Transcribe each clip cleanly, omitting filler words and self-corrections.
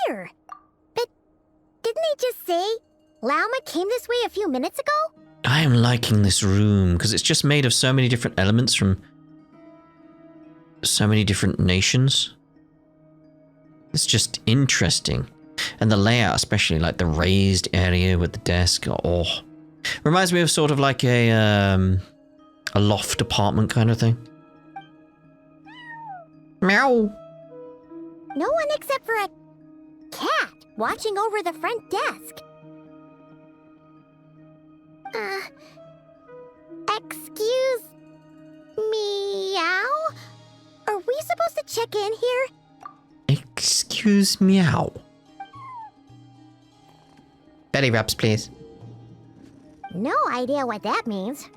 here. But didn't they just say Lauma came this way a few minutes ago? I am liking this room because it's just made of so many different elements from so many different nations. It's just interesting. And the layout, especially like the raised area with the desk, oh, reminds me of sort of like a loft apartment kind of thing. Meow. No one except for a cat watching over the front desk. Excuse meow? Are we supposed to check in here? Excuse meow. Belly rubs, please. No idea what that means.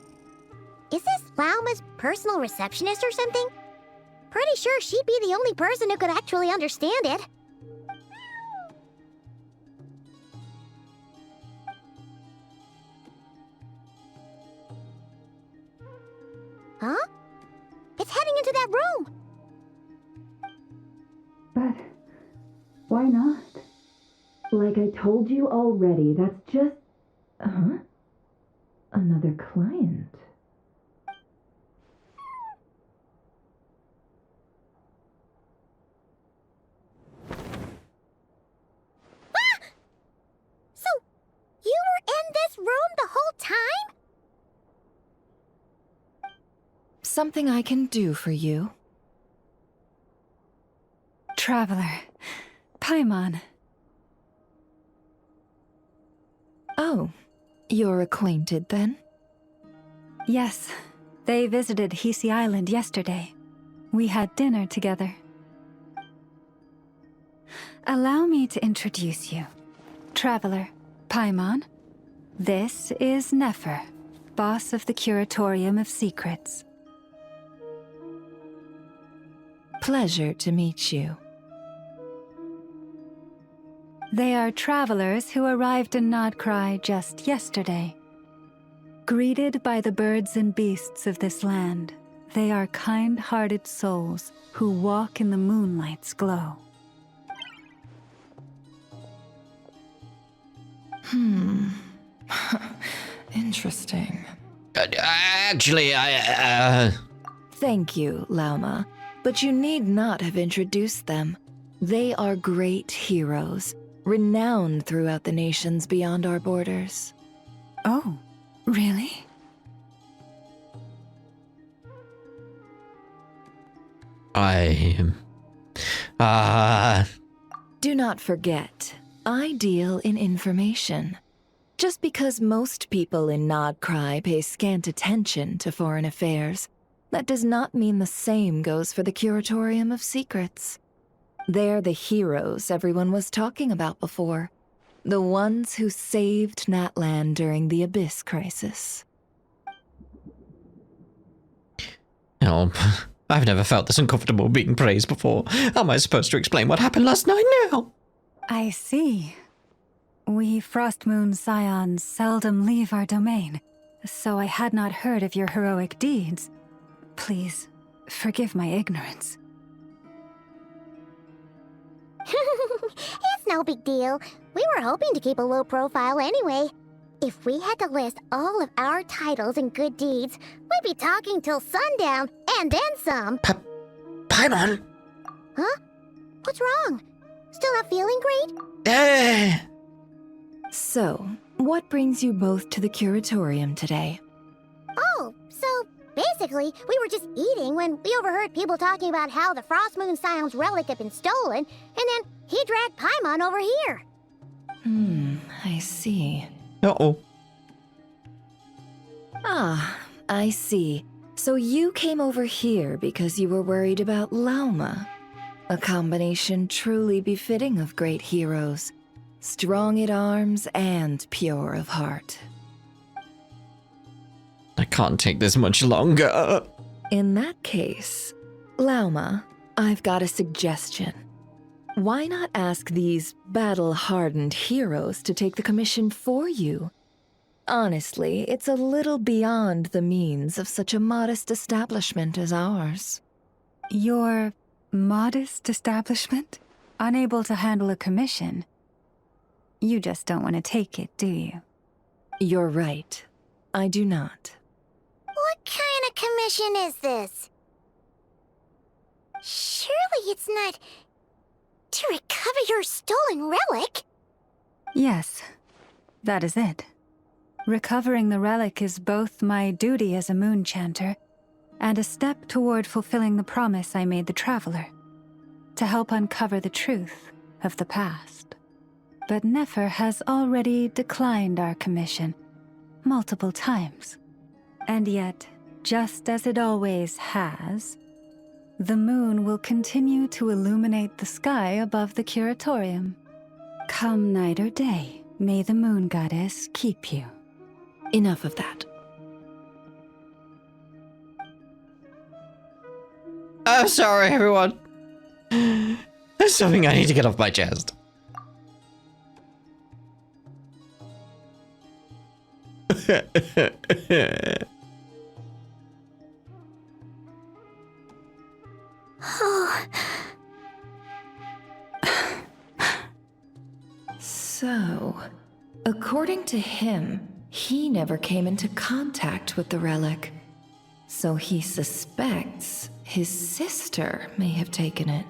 Is this Lauma's personal receptionist or something? Pretty sure she'd be the only person who could actually understand it. Huh? It's heading into that room! But why not? Like I told you already, that's just... Another client. Ah! So, you were in this room the whole time? Something I can do for you? Traveler. Paimon. Oh, you're acquainted then? Yes, they visited Hisi Island yesterday. We had dinner together. Allow me to introduce you. Traveler, Paimon. This is Nefer, boss of the Curatorium of Secrets. Pleasure to meet you. They are travelers who arrived in Nod-Krai just yesterday. Greeted by the birds and beasts of this land, they are kind-hearted souls who walk in the moonlight's glow. Interesting. Actually, Thank you, Lauma, but you need not have introduced them. They are great heroes, renowned throughout the nations beyond our borders. Oh, really? Do not forget, I deal in information. Just because most people in Nod-Krai pay scant attention to foreign affairs, that does not mean the same goes for the Curatorium of Secrets. They're the heroes everyone was talking about before. The ones who saved Natlan during the Abyss crisis. Oh, I've never felt this uncomfortable being praised before. How am I supposed to explain what happened last night now? I see. We Frostmoon Scions seldom leave our domain, so I had not heard of your heroic deeds. Please, forgive my ignorance. It's no big deal. We were hoping to keep a low profile anyway. If we had to list all of our titles and good deeds, we'd be talking till sundown, and then some. Paimon! Huh? What's wrong? Still not feeling great? So, what brings you both to the Curatorium today? Oh, so basically, we were just eating when we overheard people talking about how the Frostmoon Scions relic had been stolen, and then he dragged Paimon over here. I see. Uh-oh. Ah, I see. So you came over here because you were worried about Lauma. A combination truly befitting of great heroes. Strong at arms and pure of heart. I can't take this much longer. In that case, Lauma, I've got a suggestion. Why not ask these battle-hardened heroes to take the commission for you? Honestly, it's a little beyond the means of such a modest establishment as ours. Your modest establishment? unable to handle a commission. You just don't want to take it, do you? You're right. I do not. What kind of commission is this? Surely it's not to recover your stolen relic? Yes, that is it. Recovering the relic is both my duty as a moon chanter and a step toward fulfilling the promise I made the traveler, to help uncover the truth of the past. But Nefer has already declined our commission multiple times. And yet, just as it always has, the moon will continue to illuminate the sky above the Curatorium. Come night or day, may the moon goddess keep you. Enough of that. I'm sorry, everyone. There's something I need to get off my chest. Oh, So, according to him, he never came into contact with the relic. So he suspects his sister may have taken it.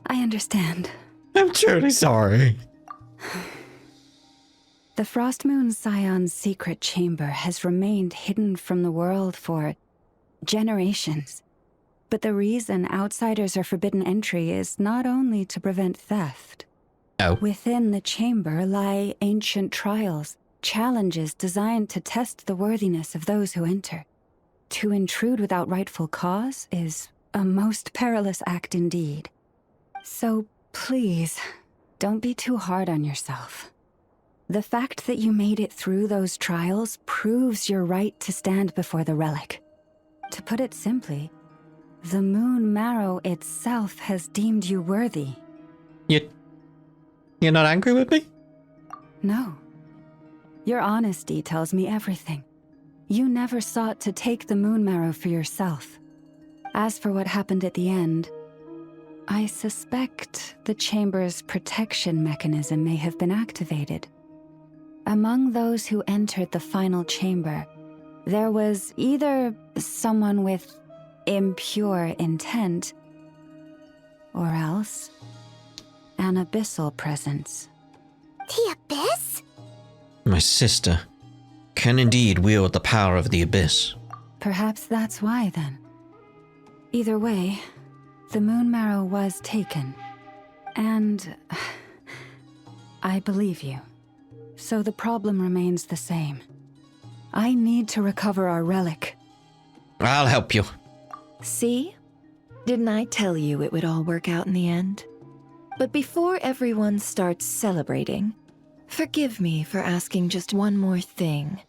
I understand. I'm truly sorry. The Frostmoon Scions' secret chamber has remained hidden from the world for generations. But the reason outsiders are forbidden entry is not only to prevent theft. Oh. Within the chamber lie ancient trials, challenges designed to test the worthiness of those who enter. To intrude without rightful cause is a most perilous act indeed. So please, don't be too hard on yourself. The fact that you made it through those trials proves your right to stand before the relic. To put it simply, the moon marrow itself has deemed you worthy. You're not angry with me? No. Your honesty tells me everything. You never sought to take the moon marrow for yourself. As for what happened at the end, I suspect the chamber's protection mechanism may have been activated. Among those who entered the final chamber, there was either someone with impure intent, or else an abyssal presence. the abyss? My sister can indeed wield the power of the abyss. Perhaps that's why, then. Either way, the moon marrow was taken. And I believe you. So the problem remains the same. I need to recover our relic. I'll help you. See? Didn't I tell you it would all work out in the end? But before everyone starts celebrating, forgive me for asking just one more thing.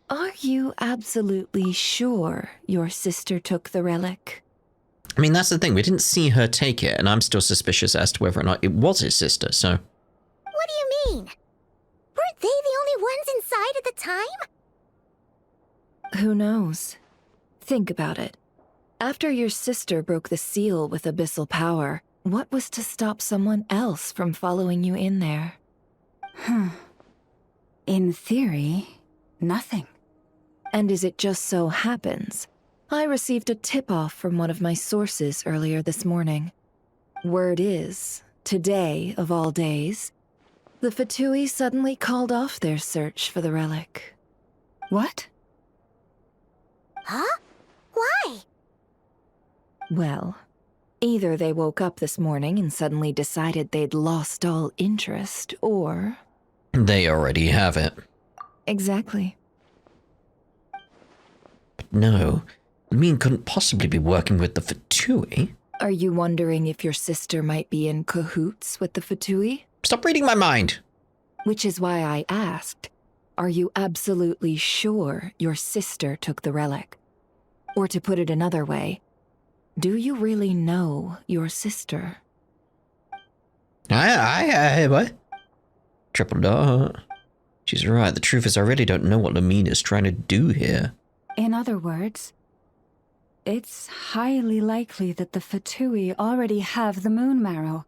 Are you absolutely sure your sister took the relic? I mean, that's the thing. We didn't see her take it, and I'm still suspicious as to whether or not it was his sister, so... What do you mean? Weren't they the only ones inside at the time? Who knows? Think about it. After your sister broke the seal with abyssal power, what was to stop someone else from following you in there? In theory, nothing. And as it just so happens, I received a tip-off from one of my sources earlier this morning. Word is, today of all days, the Fatui suddenly called off their search for the relic. What? Huh? Why? Well, either they woke up this morning and suddenly decided they'd lost all interest, or... They already have it. Exactly. But no, Lumine couldn't possibly be working with the Fatui. Are you wondering if your sister might be in cahoots with the Fatui? Stop reading my mind! Which is why I asked, are you absolutely sure your sister took the relic? Or to put it another way, do you really know your sister? What? Triple dot. She's right, the truth is I really don't know what Lumine is trying to do here. In other words, It's highly likely that the Fatui already have the moon marrow.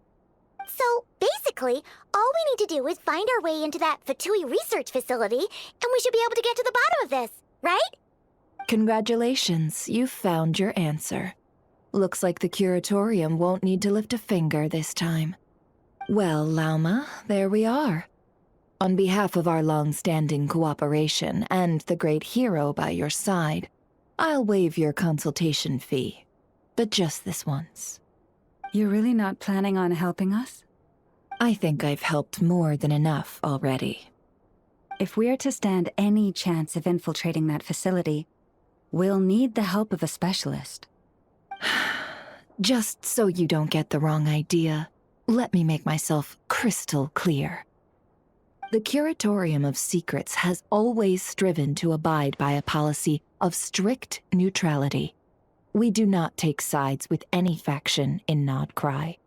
So, basically, all we need to do is find our way into that Fatui research facility, and we should be able to get to the bottom of this, right? Congratulations, you've found your answer. Looks like the Curatorium won't need to lift a finger this time. Well, Lauma, there we are. On behalf of our long-standing cooperation and the great hero by your side, I'll waive your consultation fee. But just this once. You're really not planning on helping us? I think I've helped more than enough already. If we're to stand any chance of infiltrating that facility, we'll need the help of a specialist. Just so you don't get the wrong idea, let me make myself crystal clear. The Curatorium of Secrets has always striven to abide by a policy of strict neutrality. We do not take sides with any faction in Nod-Krai.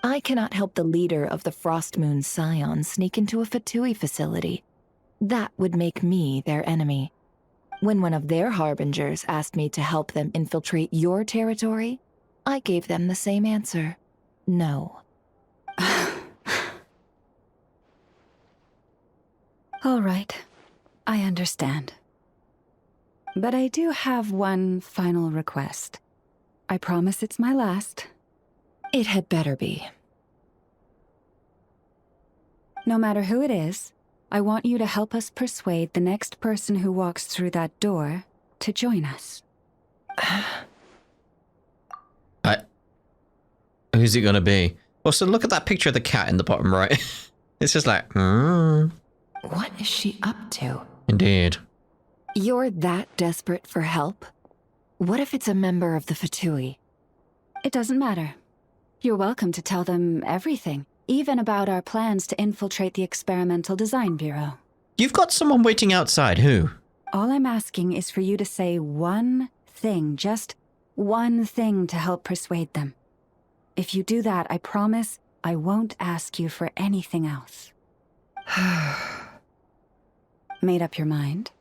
I cannot help the leader of the Frostmoon Scions sneak into a Fatui facility. That would make me their enemy. When one of their harbingers asked me to help them infiltrate your territory, I gave them the same answer. No. All right, I understand. But I do have one final request. I promise it's my last. It had better be. No matter who it is, I want you to help us persuade the next person who walks through that door to join us. Who's it gonna be? Also, look at that picture of the cat in the bottom right. It's just like, What is she up to? Indeed. You're that desperate for help? What if it's a member of the Fatui? It doesn't matter. You're welcome to tell them everything, even about our plans to infiltrate the Experimental Design Bureau. You've got someone waiting outside. Who? All I'm asking is for you to say one thing, just one thing to help persuade them. If you do that, I promise I won't ask you for anything else. Made up your mind?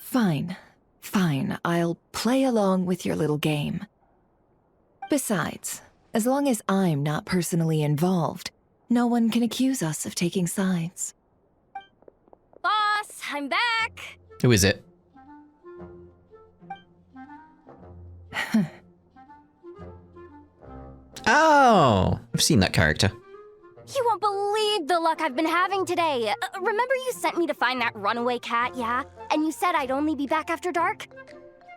Fine. Fine, I'll play along with your little game. Besides, as long as I'm not personally involved, no one can accuse us of taking sides. Boss, I'm back! Who is it? Oh, I've seen that character. You won't believe the luck I've been having today. Remember you sent me to find that runaway cat, yeah? And you said I'd only be back after dark?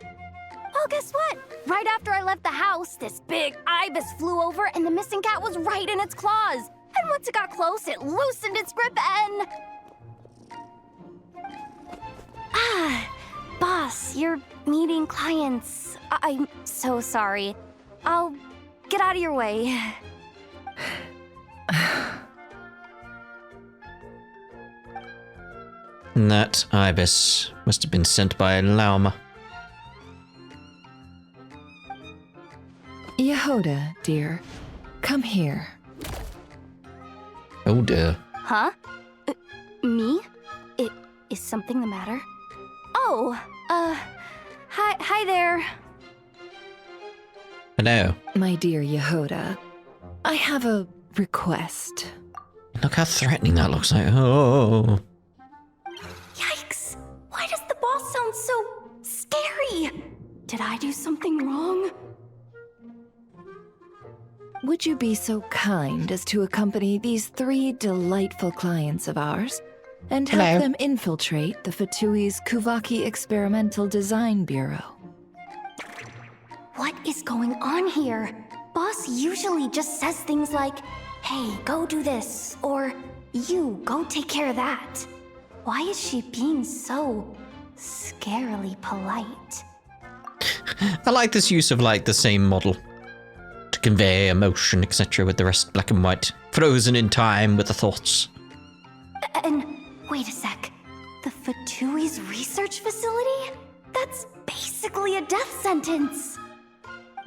Well, guess what? Right after I left the house, this big ibis flew over and the missing cat was right in its claws. And once it got close, it loosened its grip and... Boss, you're meeting clients. I'm so sorry. I'll get out of your way. That ibis must have been sent by Lauma. Yehoda, dear, come here. Oh dear. Huh? Me? Is something the matter? Oh, hi there. Hello. My dear Yehoda, I have a request. Look how threatening that looks like. Oh. Yikes! Why does the boss sound so scary? Did I do something wrong? Would you be so kind as to accompany these 3 delightful clients of ours and help Hello. them infiltrate the Fatui's Kuvaki Experimental Design Bureau? What is going on here? Boss usually just says things like, hey, go do this, or you, go take care of that. Why is she being so scarily polite? I like this use of like the same model to convey emotion, etc., with the rest black and white, frozen in time with the thoughts. And wait a sec, the Fatui's research facility? That's basically a death sentence.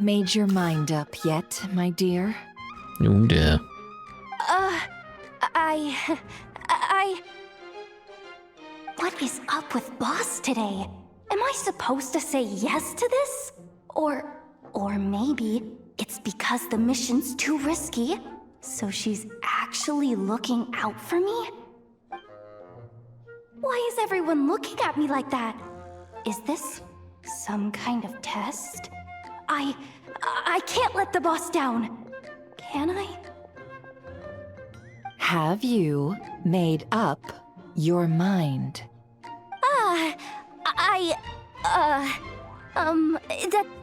Made your mind up yet, my dear? Oh dear. What is up with Boss today? Am I supposed to say yes to this? Or maybe it's because the mission's too risky, so she's actually looking out for me? Why is everyone looking at me like that? Is this some kind of test? I can't let the boss down. Can I? Have you made up your mind?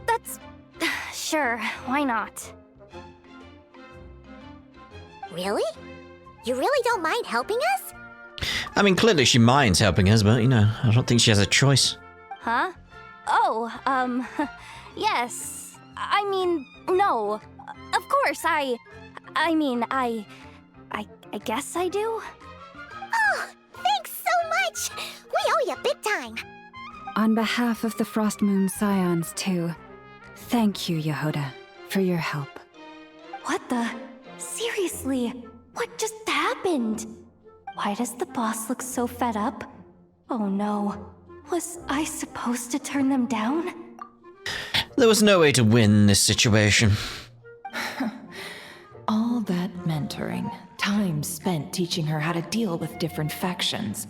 That's... Sure, why not? Really? You really don't mind helping us? I mean, clearly she minds helping us, but, you know, I don't think she has a choice. Huh? Oh, yes. I mean, no. Of course, I guess I do. Oh, thanks so much! We owe you big time! On behalf of the Frostmoon Scions, too, thank you, Yehoda, for your help. What the? Seriously, what just happened? Why does the boss look so fed up? Oh no, was I supposed to turn them down? There was no way to win this situation. All that mentoring, time spent teaching her how to deal with different factions.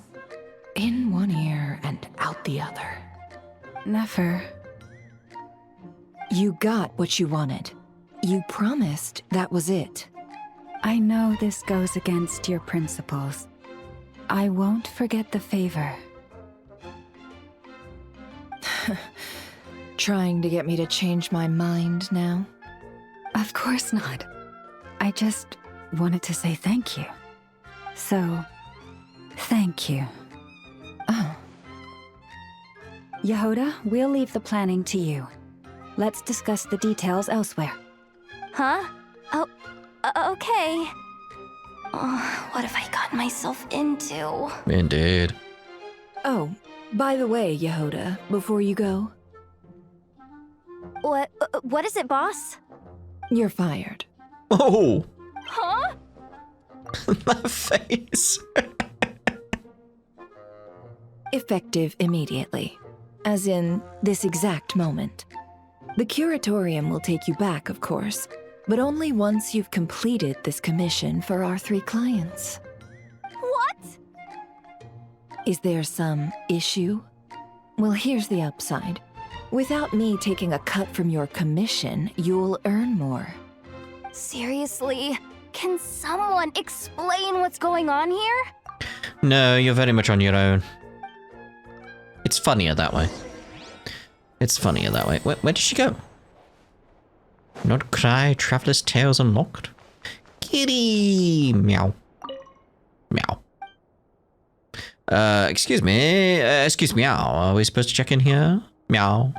In one ear and out the other. Never. You got what you wanted. You promised that was it. I know this goes against your principles. I won't forget the favor. Trying to get me to change my mind now? Of course not. I just wanted to say thank you. So, thank you. Oh. Yehoda, we'll leave the planning to you. Let's discuss the details elsewhere. Huh? Oh, okay. Oh, what have I gotten myself into? Indeed. Oh, by the way, Yehoda, before you go, What is it, boss? you're fired. Oh! Huh? That face. Effective immediately. As in, this exact moment. The Curatorium will take you back, of course, but only once you've completed this commission for our 3 clients. What? Is there some issue? Well, here's the upside. Without me taking a cut from your commission, you'll earn more. Seriously? Can someone explain what's going on here? No, you're very much on your own. It's funnier that way. It's funnier that way. Where did she go? Nod-Krai, Traveler's Tales unlocked. Kitty! Meow. Meow. Excuse me. Excuse me, meow. Are we supposed to check in here? Meow.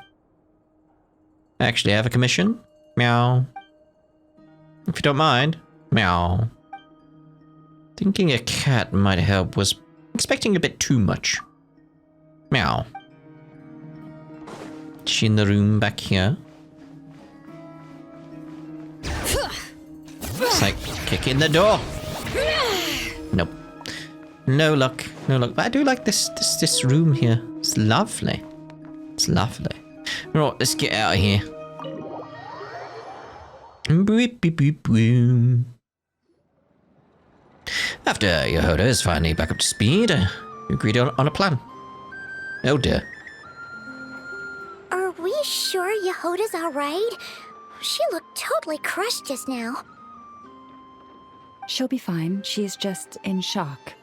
Actually, I have a commission. Meow. If you don't mind. Meow. Thinking a cat might help, was expecting a bit too much. Meow. Is she in the room back here? It's like kicking the door. Nope. No luck. No luck. But I do like this room here. It's lovely. It's lovely. Right, let's get out of here. Beep, beep, beep, boom. After Yehoda is finally back up to speed, we agreed on a plan. Oh dear. Are we sure Yehoda's alright? She looked totally crushed just now. She'll be fine. She's just in shock.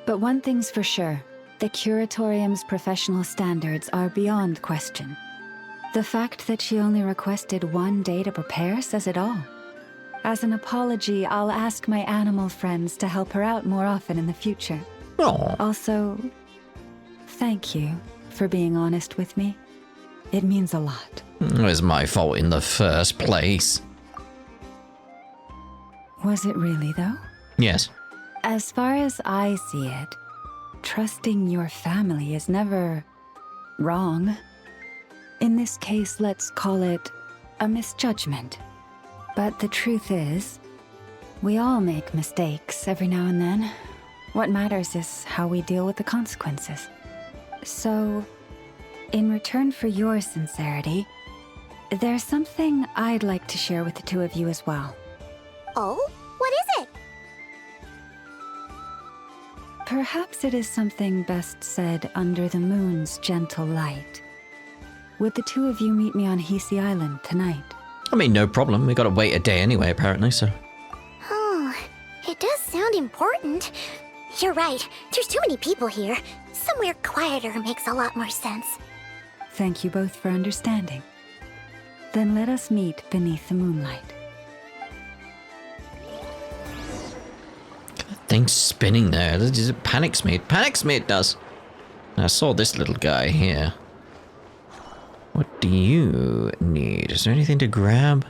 But one thing's for sure. The Curatorium's professional standards are beyond question. The fact that she only requested 1 day to prepare says it all. As an apology, I'll ask my animal friends to help her out more often in the future. Aww. Also, thank you for being honest with me. It means a lot. It was my fault in the first place. Was it really, though? Yes. As far as I see it, trusting your family is never wrong. In this case, let's call it a misjudgment. But the truth is, we all make mistakes every now and then. What matters is how we deal with the consequences. So, in return for your sincerity, There's something I'd like to share with the two of you as well. Oh? What is it? Perhaps it is something best said under the moon's gentle light. Would the two of you meet me on Hisi Island tonight? I mean, no problem. We gotta wait a day anyway, apparently, so... Oh, it does sound important. You're right. There's too many people here. Somewhere quieter makes a lot more sense. Thank you both for understanding. Then let us meet beneath the moonlight. Thing's spinning there. It panics me. It panics me, it does. I saw this little guy here. What do you need? Is there anything to grab?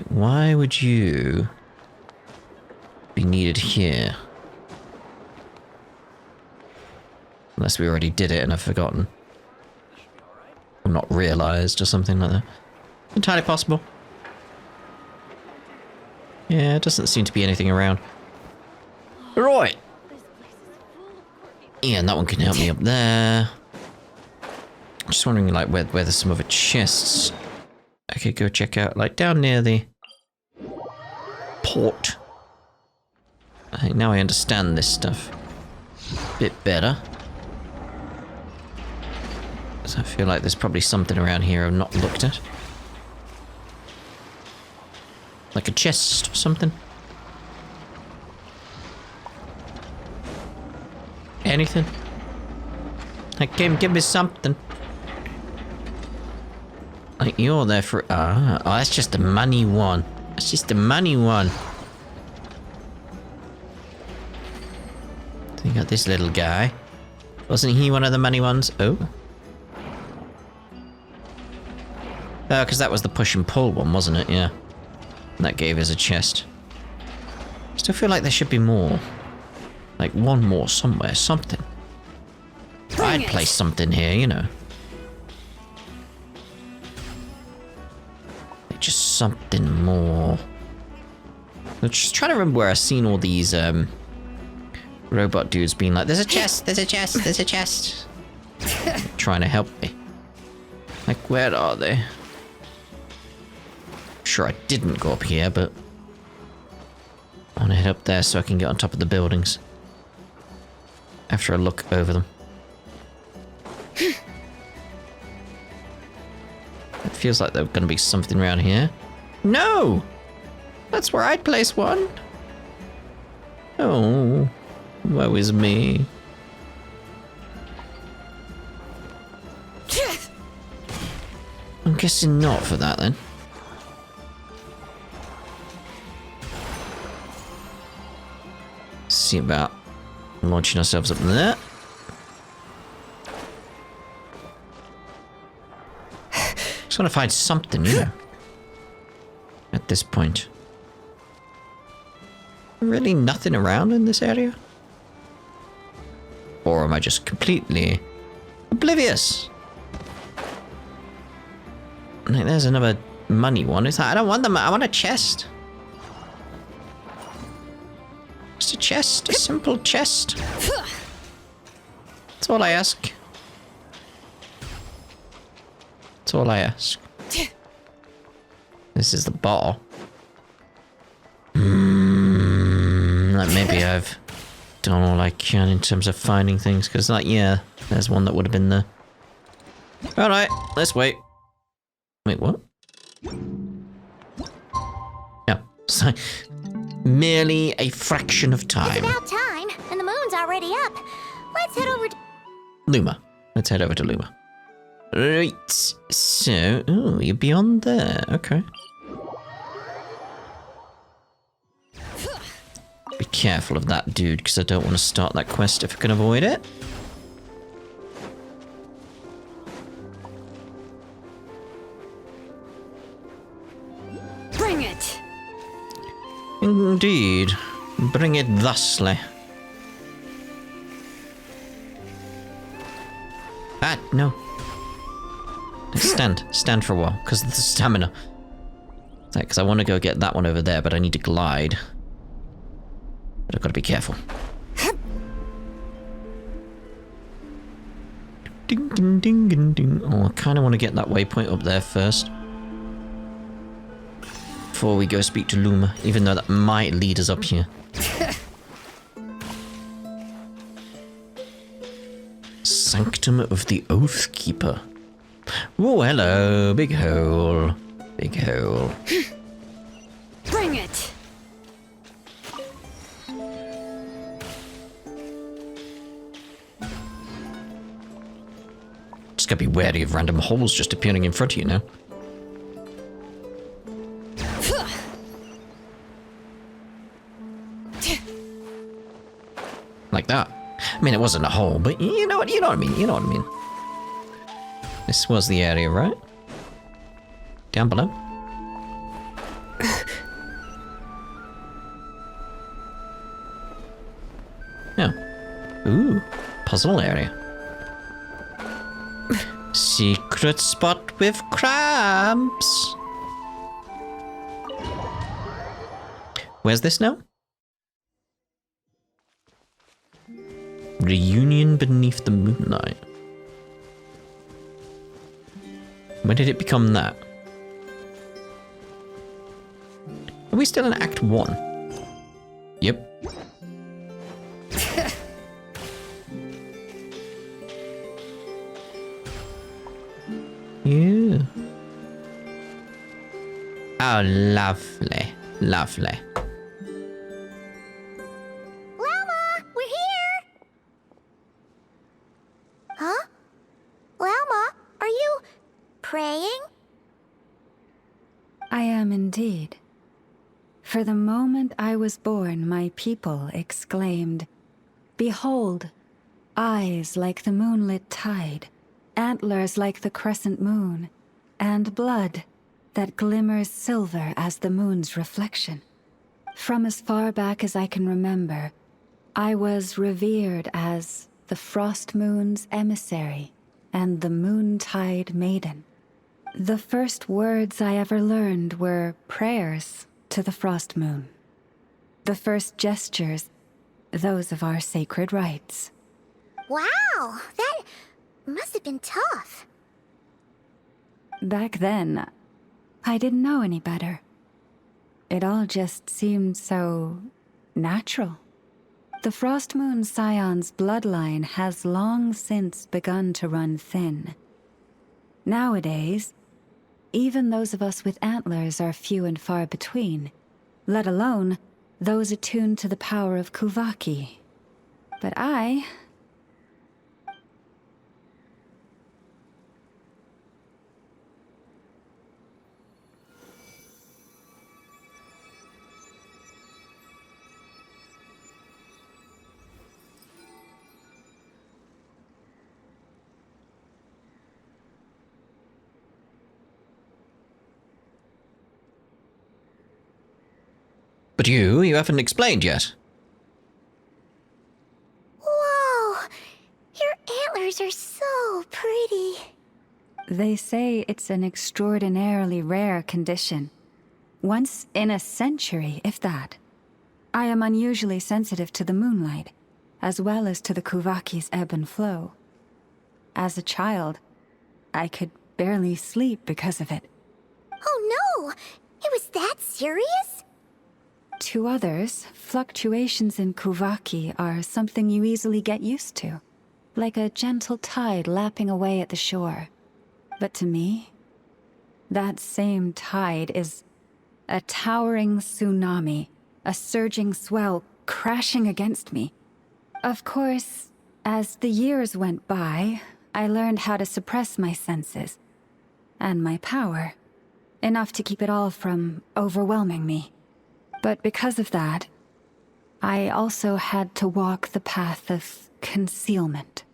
Why would you be needed here? Unless we already did it and I've forgotten. Or not realized or something like that. Entirely possible. Yeah, it doesn't seem to be anything around. Right. Yeah, and that one can help me up there. Just wondering, like, where there's some other chests I could go check out, like, down near the port. I think now I understand this stuff a bit better. So I feel like there's probably something around here I've not looked at. Like a chest or something. Anything? Like, give me something. Like, you're there for... oh, that's just the money one. That's just the money one. So you got this little guy. Wasn't he one of the money ones? Oh. Oh, because that was the push and pull one, wasn't it? Yeah. And that gave us a chest. Still feel like there should be more. Like one more somewhere, something. I'd place something here, you know. Like just something more. I'm just trying to remember where I've seen all these robot dudes being like, there's a chest, there's a chest, there's a chest. Trying to help me. Like, where are they? Sure, I didn't go up here, but I want to head up there so I can get on top of the buildings after I look over them. It feels like there's going to be something around here. No! That's where I'd place one. Oh, woe is me. I'm guessing not for that then. See about launching ourselves up there. Just want to find something, you know. At this point. Really nothing around in this area? Or am I just completely oblivious? Like, there's another money one. It's like, I don't want them. I want a chest. Just a chest. A simple chest. That's all I ask. That's all I ask. This is the bar. Like maybe I've done all I can in terms of finding things. Because, like, yeah, there's one that would have been there. Alright, let's wait. Wait, what? Yeah, so merely a fraction of time. It's about time, and the moon's already up. Let's head over to... Luma. Let's head over to Luma. Right, so... oh, you're beyond there. Okay. Be careful of that dude, because I don't want to start that quest if I can avoid it. Bring it! Indeed. Bring it thusly. Ah, no. Stand for a while, because of the stamina. Because I want to go get that one over there, but I need to glide. But I've got to be careful. Ding, ding, ding, ding, ding. Oh, I kind of want to get that waypoint up there first. Before we go speak to Luma, even though that might lead us up here. Sanctum of the Oathkeeper. Oh, hello. Big hole. Big hole. Bring it! Just gotta be wary of random holes just appearing in front of you now. Like that. I mean, it wasn't a hole, but you know what I mean, you know what I mean. This was the area, right? Down below? Yeah. Ooh, puzzle area. Secret spot with crabs. Where's this now? Reunion beneath the moonlight. When did it become that? Are we still in Act 1? Yep. Yeah. Oh, lovely. Lovely. Llama, we're here! Huh? Llama, are you praying? I am indeed. For the moment I was born, my people exclaimed, "Behold, eyes like the moonlit tide, antlers like the crescent moon, and blood that glimmers silver as the moon's reflection." From as far back as I can remember, I was revered as the Frostmoon's emissary and the Moontide Maiden. The first words I ever learned were prayers to the Frost Moon. The first gestures, those of our sacred rites. Wow, that must have been tough. Back then, I didn't know any better. It all just seemed so natural. The Frostmoon Scions' bloodline has long since begun to run thin. Nowadays, even those of us with antlers are few and far between, let alone those attuned to the power of Kuvaki. But I... But you haven't explained yet. Whoa, your antlers are so pretty. They say it's an extraordinarily rare condition. Once in a century, if that. I am unusually sensitive to the moonlight, as well as to the Kuvaki's ebb and flow. As a child, I could barely sleep because of it. Oh no, it was that serious? To others, fluctuations in Kuvaki are something you easily get used to, like a gentle tide lapping away at the shore. But to me, that same tide is a towering tsunami, a surging swell crashing against me. Of course, as the years went by, I learned how to suppress my senses and my power, enough to keep it all from overwhelming me. But because of that, I also had to walk the path of concealment.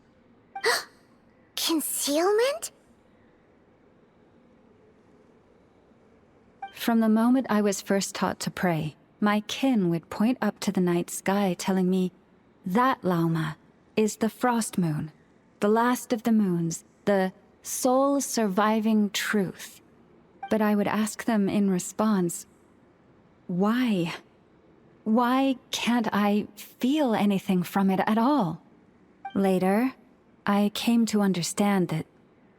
Concealment? From the moment I was first taught to pray, my kin would point up to the night sky telling me, "That Lauma is the Frost Moon, the last of the moons, the sole surviving truth." But I would ask them in response, why? Why can't I feel anything from it at all? Later, I came to understand that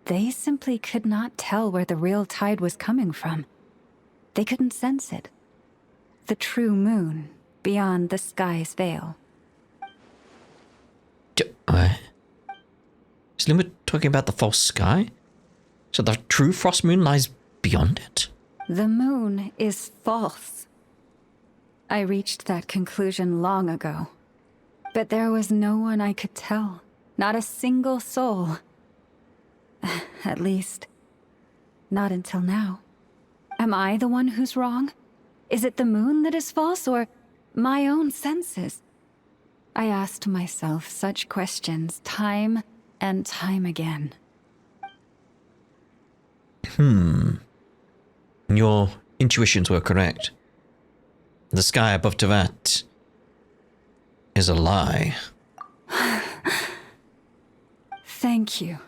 they simply could not tell where the real tide was coming from. They couldn't sense it. The true moon beyond the sky's veil. Is Luma talking about the false sky? So the true frost moon lies beyond it? The moon is false. I reached that conclusion long ago. But there was no one I could tell. Not a single soul. At least, not until now. Am I the one who's wrong? Is it the moon that is false, or my own senses? I asked myself such questions time and time again. Your intuitions were correct. The sky above Teyvat is a lie. Thank you.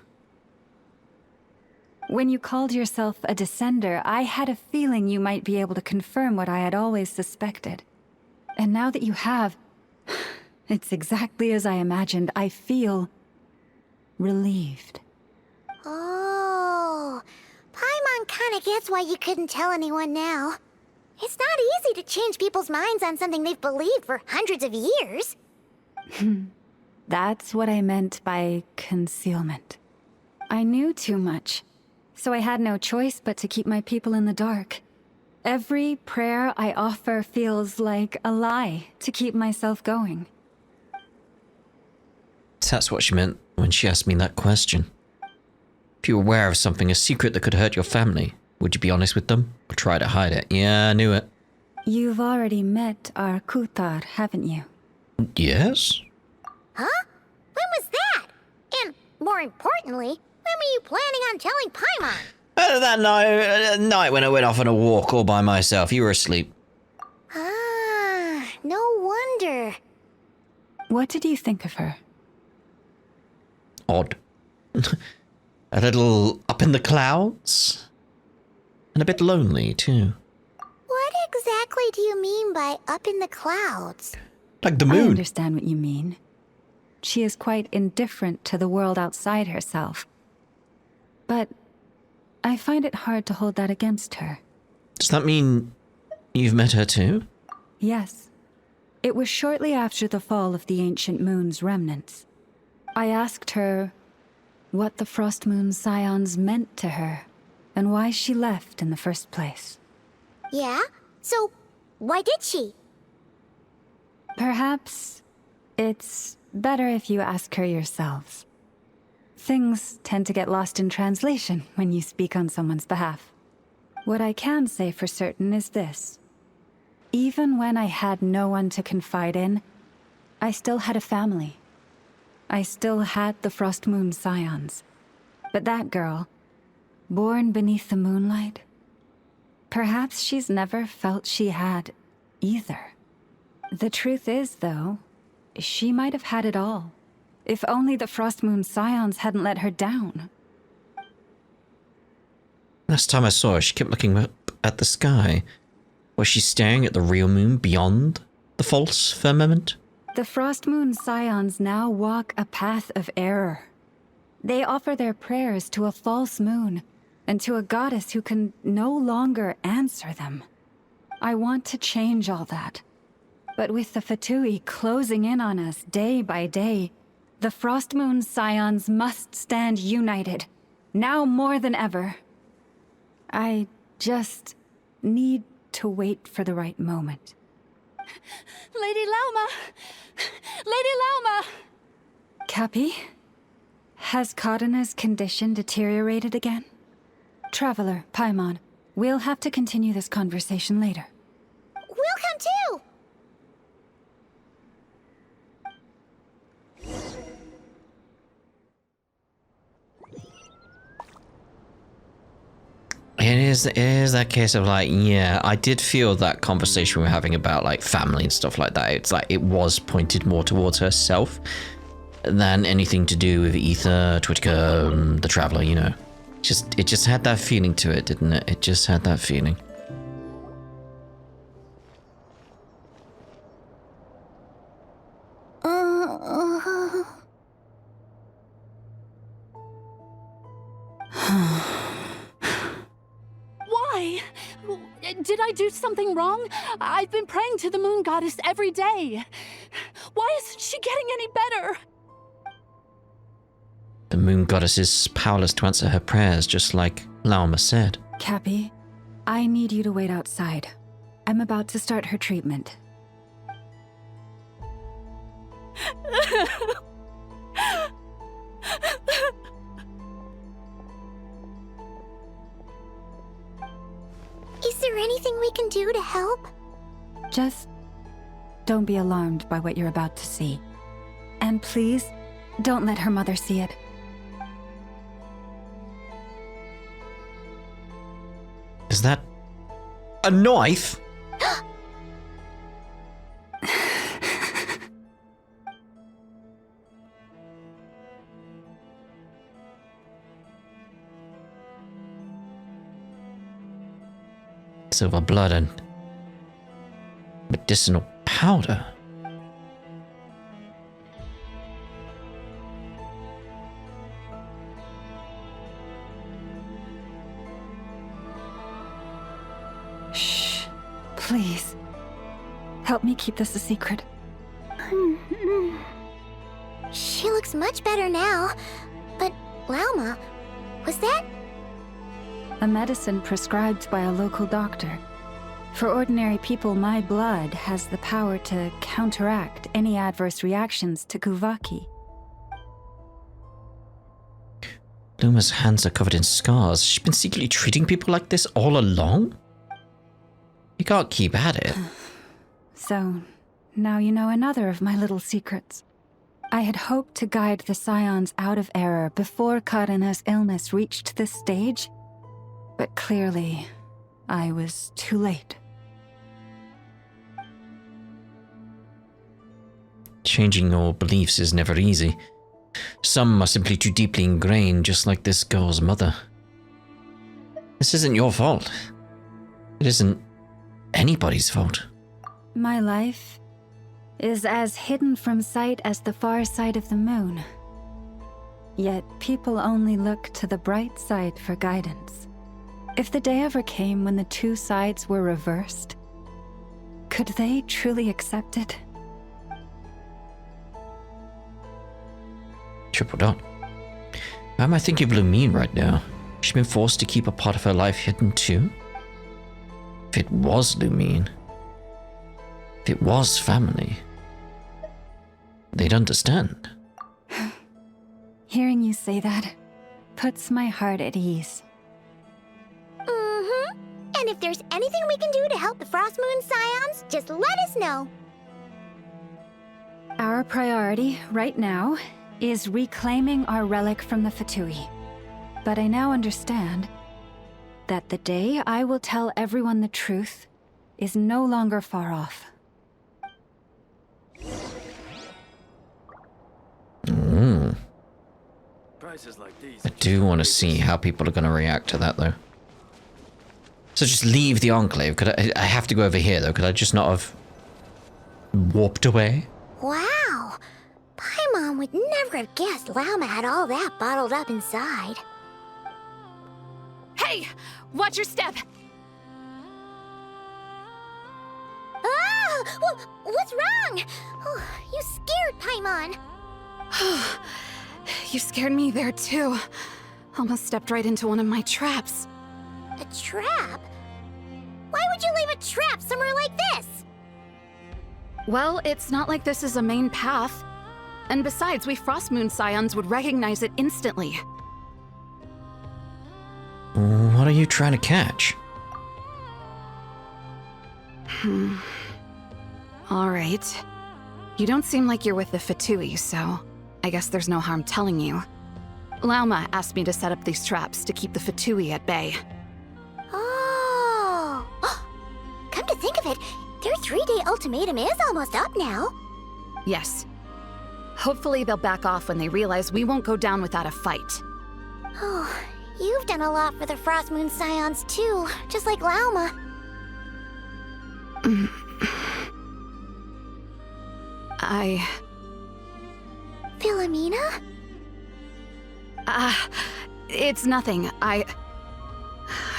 When you called yourself a descender, I had a feeling you might be able to confirm what I had always suspected. And now that you have, it's exactly as I imagined. I feel relieved. Oh, Paimon kinda gets why you couldn't tell anyone now. It's not easy to change people's minds on something they've believed for hundreds of years. That's what I meant by concealment. I knew too much, so I had no choice but to keep my people in the dark. Every prayer I offer feels like a lie to keep myself going. That's what she meant when she asked me that question. If you were aware of something, a secret that could hurt your family, would you be honest with them or try to hide it? Yeah, I knew it. You've already met our Kutar, haven't you? Yes? Huh? When was that? And more importantly, when were you planning on telling Paimon? That night when I went off on a walk all by myself, you were asleep. Ah, no wonder. What did you think of her? Odd. A little up in the clouds. And a bit lonely, too. What exactly do you mean by up in the clouds? Like the I moon. understand what you mean. She is quite indifferent to the world outside herself. But I find it hard to hold that against her. Does that mean you've met her too? Yes. It was shortly after the fall of the ancient moon's remnants. I asked her what the Frostmoon Scions meant to her, and why she left in the first place. Yeah? So, why did she? Perhaps it's better if you ask her yourselves. Things tend to get lost in translation when you speak on someone's behalf. What I can say for certain is this. Even when I had no one to confide in, I still had a family. I still had the Frostmoon Scions. But that girl, born beneath the moonlight, perhaps she's never felt she had either. The truth is, though, she might have had it all. If only the Frostmoon Scions hadn't let her down. Last time I saw her, she kept looking up at the sky. Was she staring at the real moon beyond the false firmament? The Frostmoon Scions now walk a path of error. They offer their prayers to a false moon, and to a goddess who can no longer answer them. I want to change all that. But with the Fatui closing in on us day by day, the Frostmoon Scions must stand united, now more than ever. I just need to wait for the right moment. Lady Lauma! Lady Lauma! Cappy? Has Kadena's condition deteriorated again? Traveler, Paimon, we'll have to continue this conversation later. We'll come too! It is that case of like, yeah, I did feel that conversation we were having about like family and stuff like that. It's like it was pointed more towards herself than anything to do with Aether, TheTwitGamer, the Traveler, you know. It just had that feeling to it, didn't it? It just had that feeling. Why? Did I do something wrong? I've been praying to the moon goddess every day. Why isn't she getting any better? The moon goddess is powerless to answer her prayers, just like Lauma said. Cappy, I need you to wait outside. I'm about to start her treatment. Is there anything we can do to help? Just don't be alarmed by what you're about to see. And please, don't let her mother see it. Is that a knife? Silver blood and medicinal powder. Shh. Please. Help me keep this a secret. She looks much better now. But, Lauma, was that? A medicine prescribed by a local doctor. For ordinary people, my blood has the power to counteract any adverse reactions to Kuvaki. Luma's hands are covered in scars. She's been secretly treating people like this all along? You can't keep at it. So, now you know another of my little secrets. I had hoped to guide the Scions out of error before Karina's illness reached this stage, but clearly, I was too late. Changing your beliefs is never easy. Some are simply too deeply ingrained, just like this girl's mother. This isn't your fault. It isn't anybody's fault. My life is as hidden from sight as the far side of the moon. Yet people only look to the bright side for guidance. If the day ever came when the two sides were reversed, could they truly accept it? Triple dot. Why am I thinking of Lumine right now? She's been forced to keep a part of her life hidden too? If it was Lumine, if it was family, they'd understand. Hearing you say that puts my heart at ease. And if there's anything we can do to help the Frostmoon Scions, just let us know. Our priority right now is reclaiming our relic from the Fatui. But I now understand that the day I will tell everyone the truth is no longer far off. I do want to see how people are going to react to that, though. So just leave the Enclave. I have to go over here, though. Could I just not have warped away? Wow. Paimon would never have guessed Lauma had all that bottled up inside. Hey! Watch your step! Ah! What's wrong? Oh, you scared Paimon. You scared me there, too. Almost stepped right into one of my traps. A trap? Why would you leave a trap somewhere like this? Well, it's not like this is a main path. And besides, we Frostmoon Scions would recognize it instantly. What are you trying to catch? Alright. You don't seem like you're with the Fatui, so I guess there's no harm telling you. Lauma asked me to set up these traps to keep the Fatui at bay. Oh! Come to think of it, their 3-day ultimatum is almost up now. Yes. Hopefully they'll back off when they realize we won't go down without a fight. Oh, you've done a lot for the Frostmoon Scions too, just like Lauma. Philomena? It's nothing.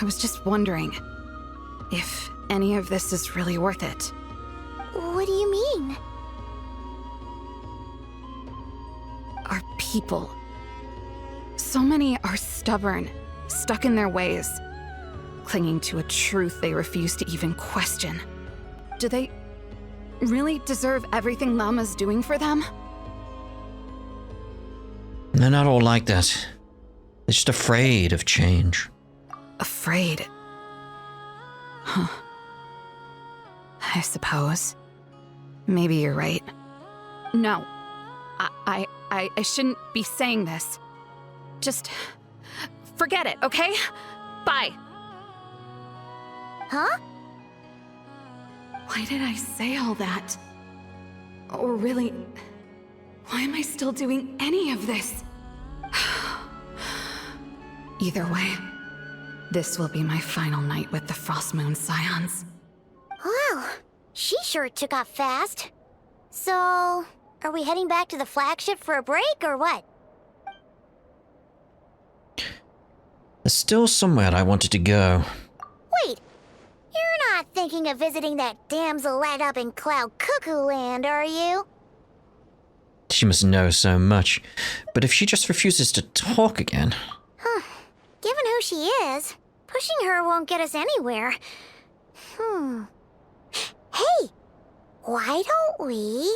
I was just wondering if any of this is really worth it. What do you mean? Our people. So many are stubborn, stuck in their ways, clinging to a truth they refuse to even question. Do they really deserve everything Llama's doing for them? They're not all like that. They're just afraid of change. Afraid? Huh. I suppose. Maybe you're right. No. I shouldn't be saying this. Just forget it, okay? Bye. Huh? Why did I say all that? Or really, why am I still doing any of this? Either way, this will be my final night with the Frostmoon Scions. Wow, she sure took off fast. So, are we heading back to the flagship for a break or what? There's still somewhere I wanted to go. Wait, you're not thinking of visiting that Damselette up in Cloud Cuckoo Land, are you? She must know so much. But if she just refuses to talk again... Given who she is, pushing her won't get us anywhere. Hey, why don't we...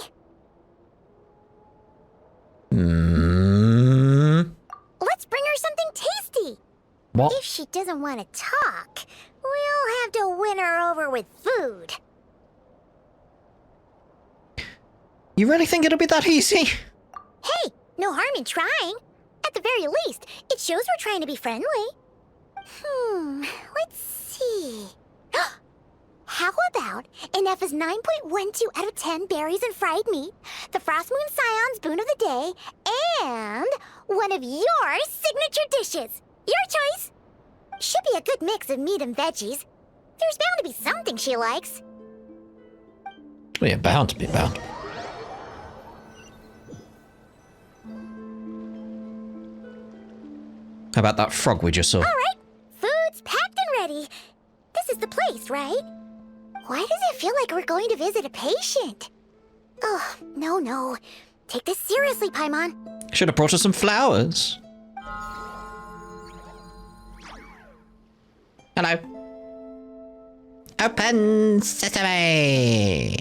Let's bring her something tasty. What? If she doesn't want to talk, we'll have to win her over with food. You really think it'll be that easy? Hey, no harm in trying. At the very least, it shows we're trying to be friendly. Let's see. How about Ineffa's 9.12 out of 10 berries and fried meat, the Frostmoon Scions boon of the day, and one of your signature dishes. Your choice. Should be a good mix of meat and veggies. There's bound to be something she likes. Well, yeah, bound to be bound. How about that frog we just saw? All right, food's packed and ready. This is the place, right? Why does it feel like we're going to visit a patient? Oh, no. Take this seriously, Paimon. Should have brought us some flowers. Hello. Open sesame.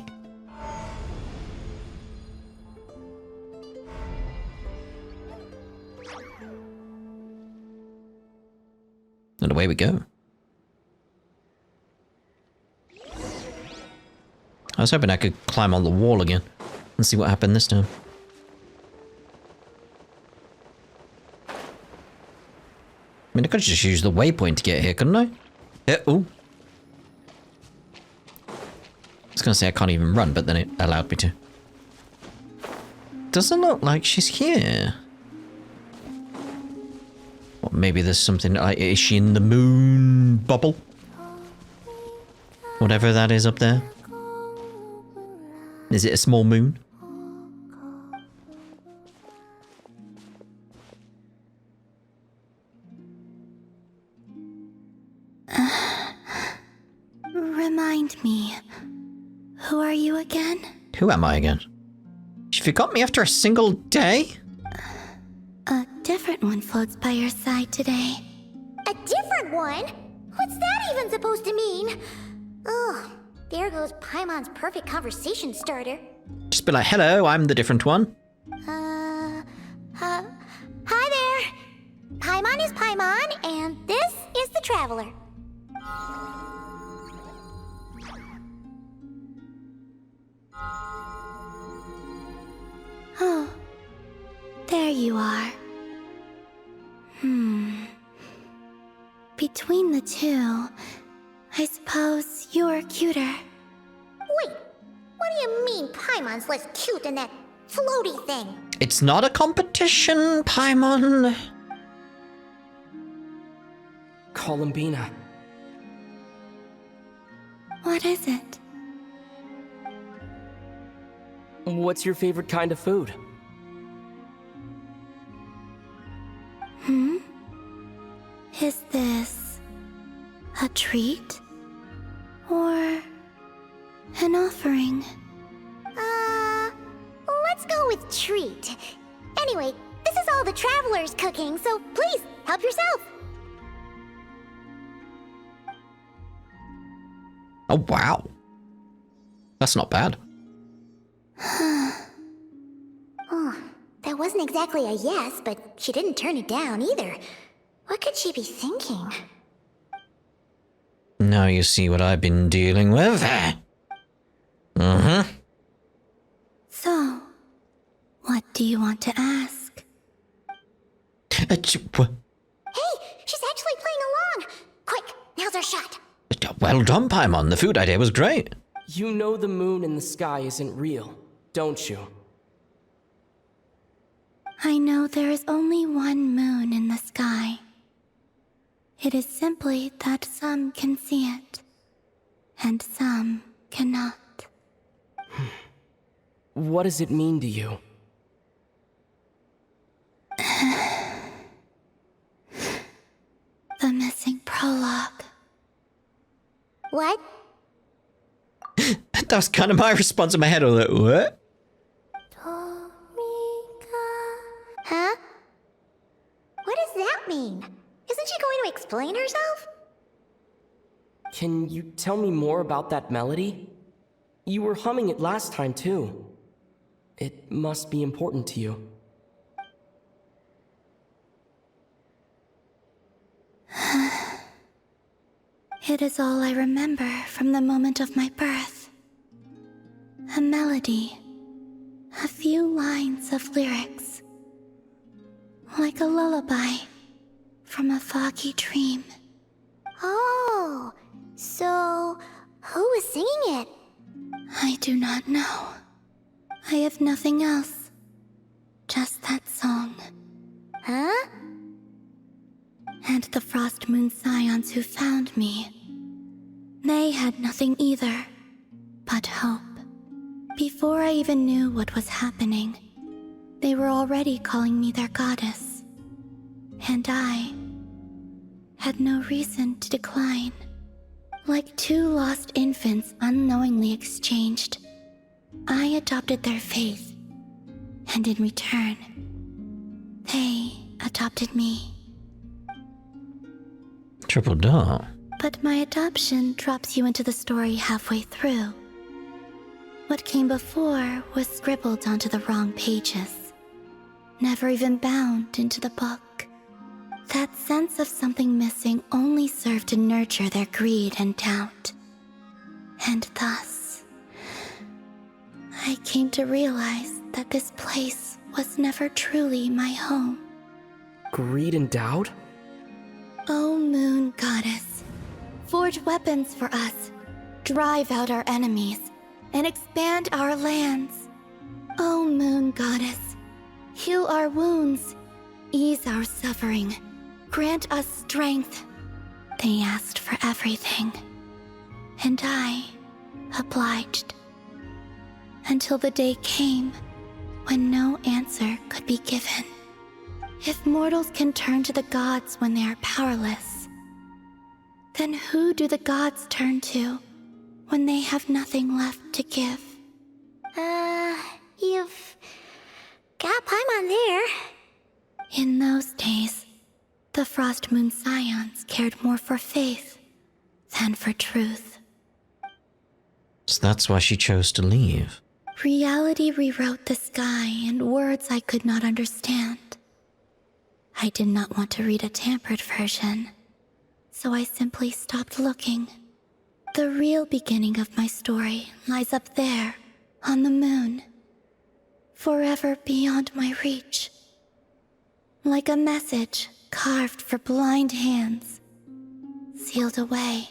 And away we go. I was hoping I could climb on the wall again and see what happened this time. I mean, I could just use the waypoint to get here, couldn't I? Yeah, ooh. I was gonna say I can't even run, but then it allowed me to. Doesn't look like she's here. Or maybe there's something like, is she in the moon bubble? Whatever that is up there. Is it a small moon? Remind me, who are you again? Who am I again? She forgot me after a single day? A different one floats by your side today. A different one? What's that even supposed to mean? Oh, there goes Paimon's perfect conversation starter. Just be like, hello, I'm the different one. Hi there. Paimon is Paimon, and this is the Traveler. Oh, there you are. Between the two, I suppose you're cuter. Wait, what do you mean Paimon's less cute than that floaty thing? It's not a competition, Paimon. Columbina. What is it? What's your favorite kind of food? Is this treat? Or an offering? Let's go with treat. Anyway, this is all the traveler's cooking, so please, help yourself. Oh, wow. That's not bad. Oh, that wasn't exactly a yes, but she didn't turn it down either. What could she be thinking? Now you see what I've been dealing with. Mm-hmm. So, what do you want to ask? Hey, Hey, she's actually playing along! Quick, now's our shot. well done, Paimon. The food idea was great. You know the moon in the sky isn't real, don't you? I know there is only one moon in the sky. It is simply that some can see it, and some cannot. What does it mean to you? The missing prologue. What? That was kind of my response in my head. I was like, what? Huh? What does that mean? Isn't she going to explain herself? Can you tell me more about that melody? You were humming it last time, too. It must be important to you. It is all I remember from the moment of my birth. A melody. A few lines of lyrics. Like a lullaby from a foggy dream. Oh, so who was singing it? I do not know. I have nothing else. Just that song. Huh? And the Frostmoon Scions who found me. They had nothing either, but hope. Before I even knew what was happening, they were already calling me their goddess. And I had no reason to decline. Like two lost infants unknowingly exchanged, I adopted their faith. And in return, they adopted me. Triple dot. But my adoption drops you into the story halfway through. What came before was scribbled onto the wrong pages, never even bound into the book. That sense of something missing only served to nurture their greed and doubt. And thus, I came to realize that this place was never truly my home. Greed and doubt? O Moon Goddess, forge weapons for us, drive out our enemies, and expand our lands. O Moon Goddess, heal our wounds, ease our suffering, grant us strength. They asked for everything, and I obliged. Until the day came when no answer could be given. If mortals can turn to the gods when they are powerless, then who do the gods turn to when they have nothing left to give? You've got Paimon there. In those days, the Frostmoon Scions cared more for faith than for truth. So that's why she chose to leave. Reality rewrote the sky in words I could not understand. I did not want to read a tampered version, so I simply stopped looking. The real beginning of my story lies up there, on the moon, forever beyond my reach. Like a message carved for blind hands, sealed away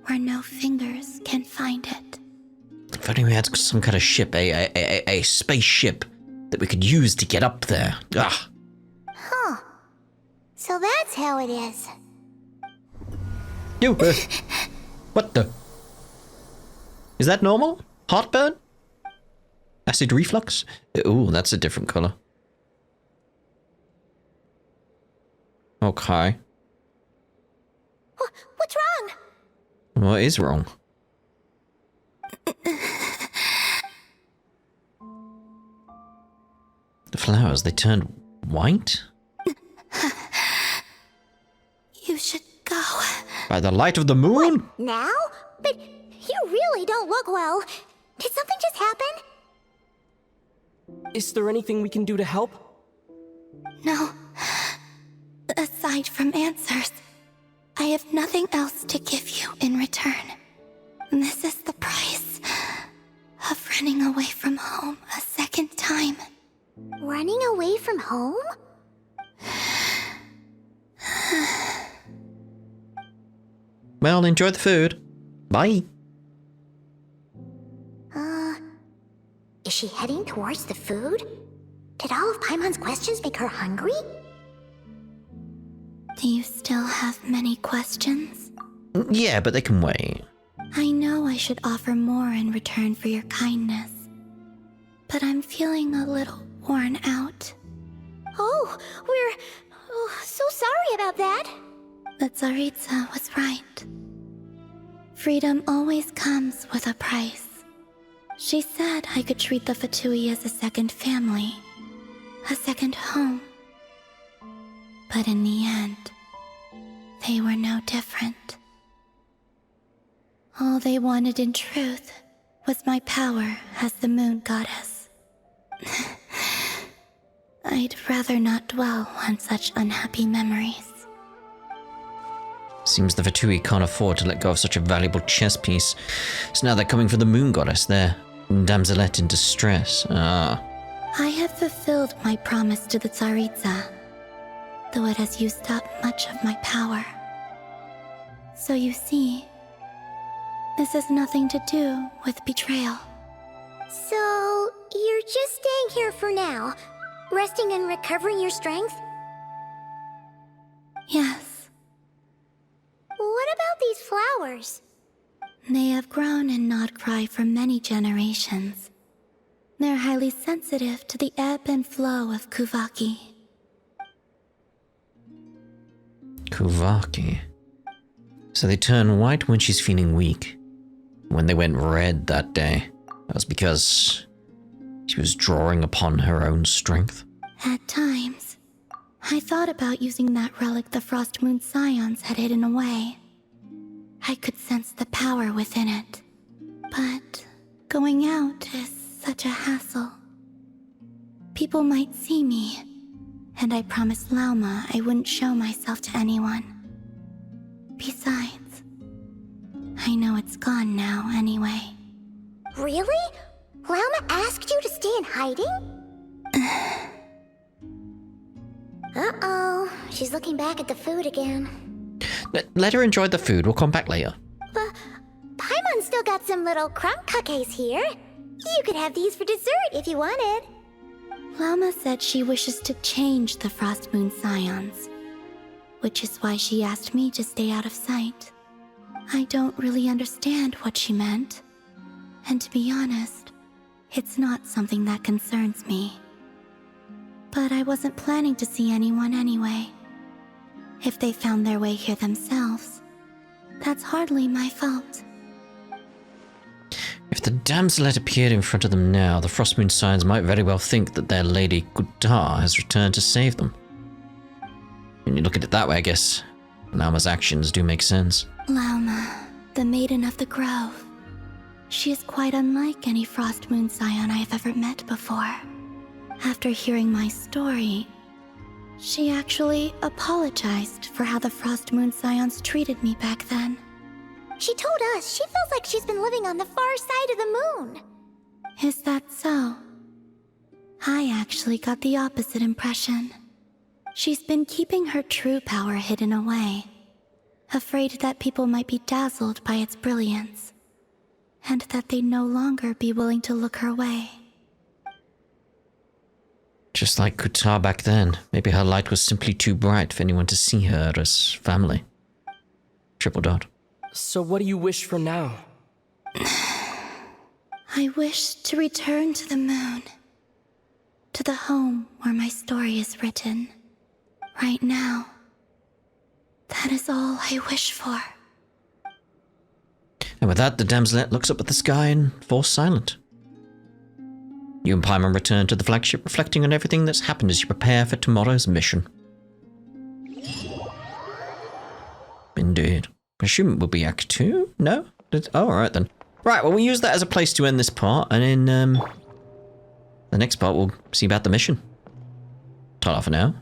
where no fingers can find it. If only we had some kind of ship, a spaceship that we could use to get up there. Ah. Huh. So that's how it is. You, what the? Is that normal? Heartburn? Acid reflux? Ooh, that's a different color. Okay. What's wrong? What is wrong? The flowers, they turned white? You should go. By the light of the moon? What, now? But you really don't look well. Did something just happen? Is there anything we can do to help? No. Aside from answers, I have nothing else to give you in return. This is the price of running away from home a second time. Running away from home? Well, enjoy the food. Bye. Is she heading towards the food? Did all of Paimon's questions make her hungry? Do you still have many questions? Yeah, but they can wait. I know I should offer more in return for your kindness, but I'm feeling a little worn out. Oh, we're so sorry about that. But Tsaritsa was right. Freedom always comes with a price. She said I could treat the Fatui as a second family, a second home. But in the end, they were no different. All they wanted in truth was my power as the moon goddess. I'd rather not dwell on such unhappy memories. Seems the Fatui can't afford to let go of such a valuable chess piece. So now they're coming for the moon goddess there. Damselette in distress. Ah. I have fulfilled my promise to the Tsaritsa, though it has used up much of my power. So you see, this has nothing to do with betrayal. So, you're just staying here for now, resting and recovering your strength? Yes. What about these flowers? They have grown in Nod-Krai for many generations. They're highly sensitive to the ebb and flow of Kuvaki. Kuvaki. So they turn white when she's feeling weak. When they went red that day, that was because she was drawing upon her own strength. At times, I thought about using that relic the Frostmoon Scions had hidden away. I could sense the power within it. But going out is such a hassle. People might see me, and I promised Lauma I wouldn't show myself to anyone. Besides, I know it's gone now anyway. Really? Lauma asked you to stay in hiding? Uh-oh, she's looking back at the food again. Let her enjoy the food. We'll come back later. But Paimon still got some little crumb cookies here. You could have these for dessert if you wanted. Lauma said she wishes to change the Frostmoon Scions, which is why she asked me to stay out of sight. I don't really understand what she meant, and to be honest, it's not something that concerns me. But I wasn't planning to see anyone anyway. If they found their way here themselves, that's hardly my fault. If the Damselette appeared in front of them now, the Frostmoon Scions might very well think that their lady Gutar has returned to save them. When you look at it that way, I guess Lauma's actions do make sense. Lauma, the Maiden of the Grove. She is quite unlike any Frostmoon Scion I have ever met before. After hearing my story, she actually apologized for how the Frostmoon Scions treated me back then. She told us she feels like she's been living on the far side of the moon. Is that so? I actually got the opposite impression. She's been keeping her true power hidden away, afraid that people might be dazzled by its brilliance, and that they'd no longer be willing to look her way. Just like Gutar back then, maybe her light was simply too bright for anyone to see her as family. Triple dot. So what do you wish for now? I wish to return to the moon, to the home where my story is written. Right now, that is all I wish for. And with that, the Damselette looks up at the sky and falls silent. You and Paimon return to the flagship, reflecting on everything that's happened as you prepare for tomorrow's mission. Indeed. I assume it will be Act 2? No? Oh, alright then. Right, well, we'll use that as a place to end this part, and in the next part we'll see about the mission. Ta-ra for now.